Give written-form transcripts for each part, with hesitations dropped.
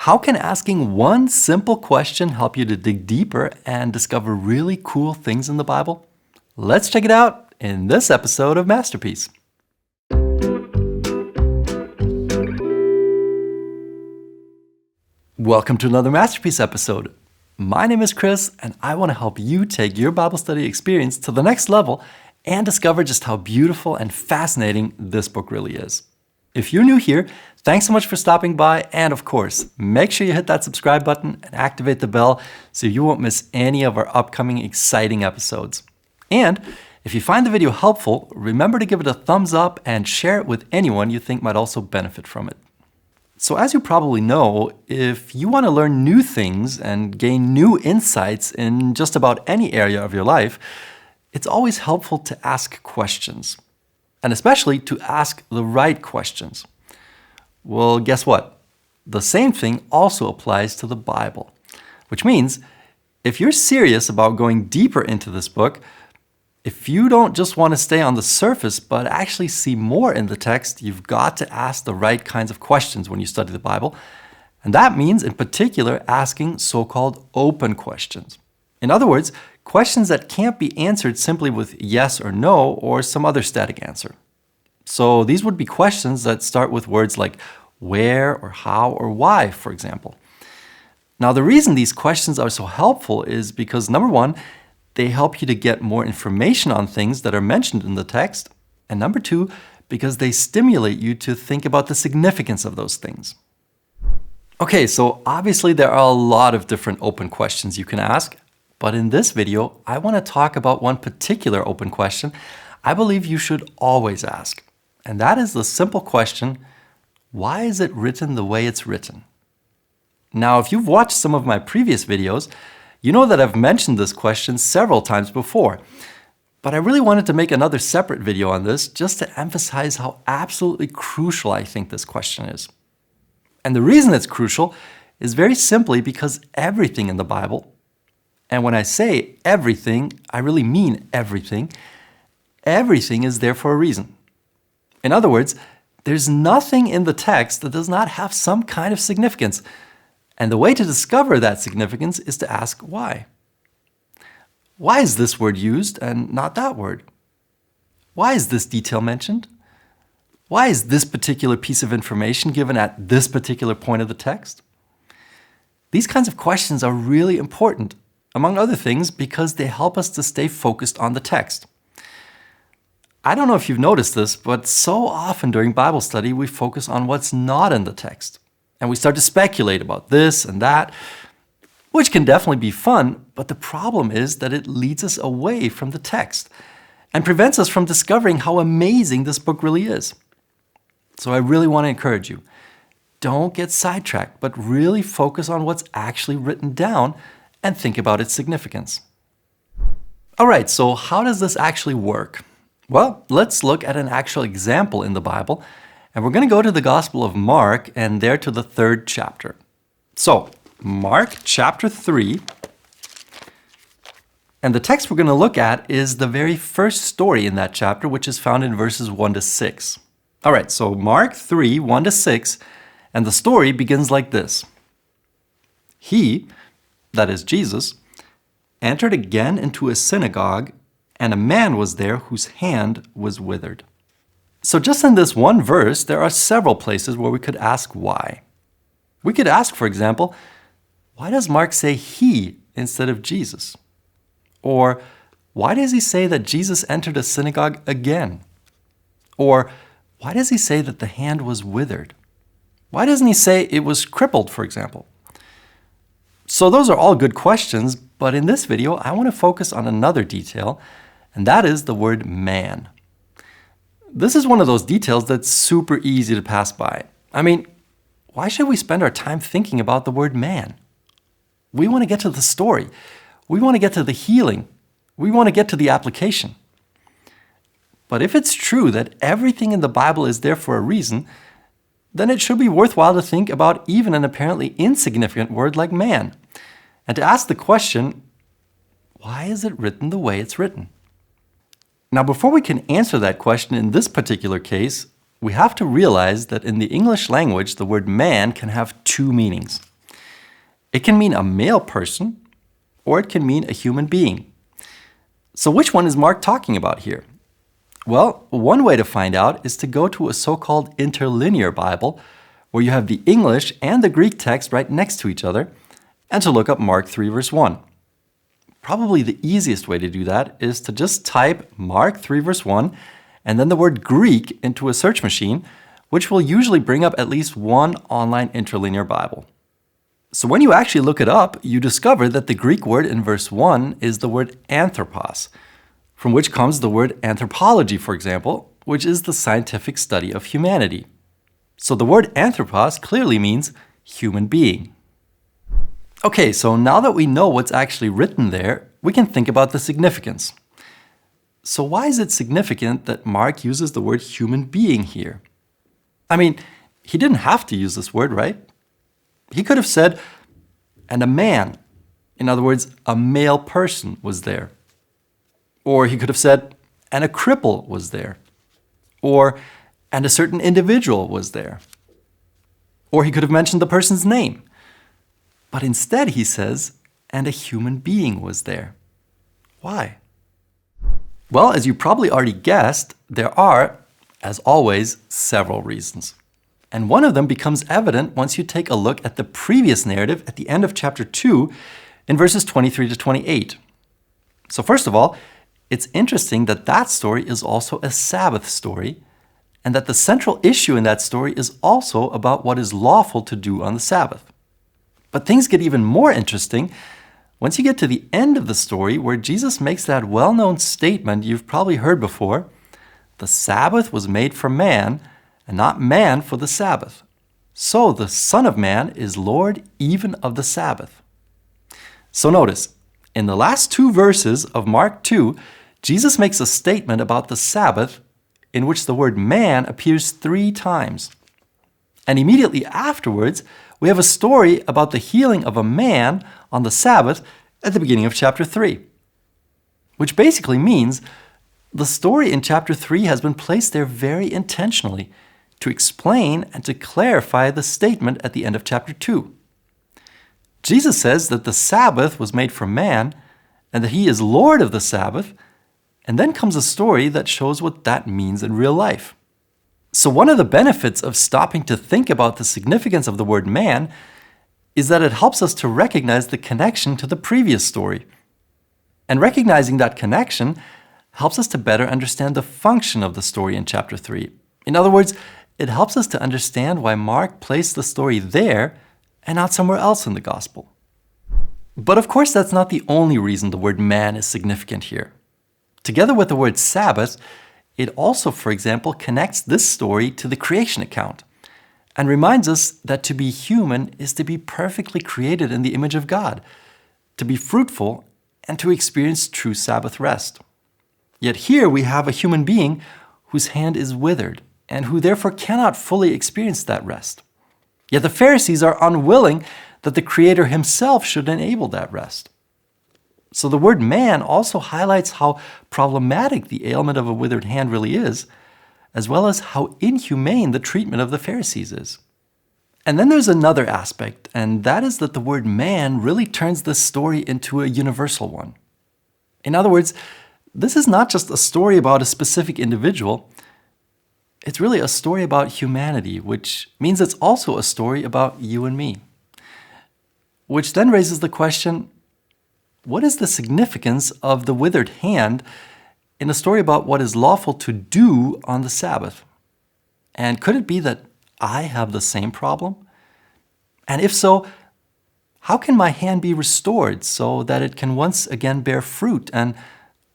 how can asking one simple question help you to dig deeper and discover really cool things in the Bible? Let's check it out in this episode of Masterpiece. Welcome to another Masterpiece episode. My name is Chris, and I want to help you take your Bible study experience to the next level and discover just how beautiful and fascinating this book really is. If you're new here, thanks so much for stopping by, and of course, make sure you hit that subscribe button and activate the bell so you won't miss any of our upcoming exciting episodes. And if you find the video helpful, remember to give it a thumbs up and share it with anyone you think might also benefit from it. So as you probably know, if you want to learn new things and gain new insights in just about any area of your life, it's always helpful to ask questions, and especially to ask the right questions. Well, guess what? The same thing also applies to the Bible, which means if you're serious about going deeper into this book, if you don't just want to stay on the surface but actually see more in the text, you've got to ask the right kinds of questions when you study the Bible. And that means, in particular, asking so-called open questions. In other words, questions that can't be answered simply with yes or no or some other static answer. So these would be questions that start with words like where or how or why, for example. Now, the reason these questions are so helpful is because, number one, they help you to get more information on things that are mentioned in the text, and number two, because they stimulate you to think about the significance of those things. Okay, so obviously there are a lot of different open questions you can ask, but in this video, I want to talk about one particular open question I believe you should always ask, and that is the simple question, why is it written the way it's written? Now, if you've watched some of my previous videos, you know that I've mentioned this question several times before, but I really wanted to make another separate video on this just to emphasize how absolutely crucial I think this question is. And the reason it's crucial is very simply because everything in the Bible, and when I say everything, I really mean everything, everything is there for a reason. In other words, there's nothing in the text that does not have some kind of significance. And the way to discover that significance is to ask why. Why is this word used and not that word? Why is this detail mentioned? Why is this particular piece of information given at this particular point of the text? These kinds of questions are really important, among other things, because they help us to stay focused on the text. I don't know if you've noticed this, but so often during Bible study, we focus on what's not in the text. And we start to speculate about this and that, which can definitely be fun, but the problem is that it leads us away from the text and prevents us from discovering how amazing this book really is. So I really want to encourage you, don't get sidetracked, but really focus on what's actually written down and think about its significance. All right, so how does this actually work? Well, let's look at an actual example in the Bible. And we're going to go to the Gospel of Mark and there to the 3rd chapter. So, Mark chapter 3. And the text we're going to look at is the very first story in that chapter, which is found in verses 1 to 6. All right, so Mark 3, 1 to 6, and the story begins like this. He, that is Jesus, entered again into a synagogue, and a man was there whose hand was withered. So just in this one verse, there are several places where we could ask why. We could ask, for example, why does Mark say he instead of Jesus? Or why does he say that Jesus entered a synagogue again? Or why does he say that the hand was withered? Why doesn't he say it was crippled, for example? So those are all good questions, but in this video, I want to focus on another detail, and that is the word man. This is one of those details that's super easy to pass by. I mean, why should we spend our time thinking about the word man? We want to get to the story. We want to get to the healing. We want to get to the application. But if it's true that everything in the Bible is there for a reason, then it should be worthwhile to think about even an apparently insignificant word like man, and to ask the question, why is it written the way it's written? Now, before we can answer that question in this particular case, we have to realize that in the English language, the word man can have two meanings. It can mean a male person, or it can mean a human being. So which one is Mark talking about here? Well, one way to find out is to go to a so-called interlinear Bible, where you have the English and the Greek text right next to each other, and to look up Mark 3 verse 1. Probably the easiest way to do that is to just type Mark 3 verse 1 and then the word Greek into a search machine, which will usually bring up at least one online interlinear Bible. So when you actually look it up, you discover that the Greek word in verse 1 is the word anthropos, from which comes the word anthropology, for example, which is the scientific study of humanity. So the word anthropos clearly means human being. Okay, so now that we know what's actually written there, we can think about the significance. So why is it significant that Mark uses the word human being here? I mean, he didn't have to use this word, right? He could have said, and a man, in other words, a male person was there. Or he could have said, and a cripple was there. Or, and a certain individual was there. Or he could have mentioned the person's name. But instead he says, and a human being was there. Why? Well, as you probably already guessed, there are, as always, several reasons. And one of them becomes evident once you take a look at the previous narrative at the end of chapter 2 in verses 23 to 28. So first of all, it's interesting that that story is also a Sabbath story, and that the central issue in that story is also about what is lawful to do on the Sabbath. But things get even more interesting once you get to the end of the story, where Jesus makes that well-known statement you've probably heard before: the Sabbath was made for man, and not man for the Sabbath. So the Son of Man is Lord even of the Sabbath. So notice, in the last two verses of Mark 2, Jesus makes a statement about the Sabbath in which the word man appears 3 times. And immediately afterwards, we have a story about the healing of a man on the Sabbath at the beginning of chapter 3. Which basically means the story in chapter 3 has been placed there very intentionally to explain and to clarify the statement at the end of chapter 2. Jesus says that the Sabbath was made for man and that he is Lord of the Sabbath, and then comes a story that shows what that means in real life. So one of the benefits of stopping to think about the significance of the word man is that it helps us to recognize the connection to the previous story. And recognizing that connection helps us to better understand the function of the story in chapter 3. In other words, it helps us to understand why Mark placed the story there and not somewhere else in the gospel. But of course, that's not the only reason the word man is significant here. Together with the word Sabbath, it also, for example, connects this story to the creation account and reminds us that to be human is to be perfectly created in the image of God, to be fruitful, and to experience true Sabbath rest. Yet here we have a human being whose hand is withered and who therefore cannot fully experience that rest. Yet the Pharisees are unwilling that the Creator himself should enable that rest. So the word man also highlights how problematic the ailment of a withered hand really is, as well as how inhumane the treatment of the Pharisees is. And then there's another aspect, and that is that the word man really turns this story into a universal one. In other words, this is not just a story about a specific individual, it's really a story about humanity, which means it's also a story about you and me. Which then raises the question, what is the significance of the withered hand in a story about what is lawful to do on the Sabbath? And could it be that I have the same problem? And if so, how can my hand be restored so that it can once again bear fruit? And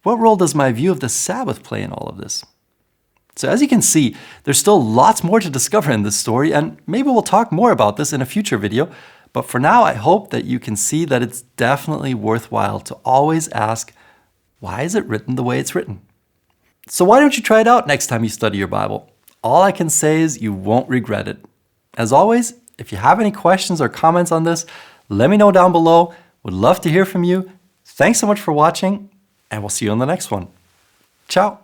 what role does my view of the Sabbath play in all of this? So as you can see, there's still lots more to discover in this story, and maybe we'll talk more about this in a future video. But for now, I hope that you can see that it's definitely worthwhile to always ask, why is it written the way it's written? So why don't you try it out next time you study your Bible? All I can say is you won't regret it. As always, if you have any questions or comments on this, let me know down below. Would love to hear from you. Thanks so much for watching, and we'll see you on the next one. Ciao.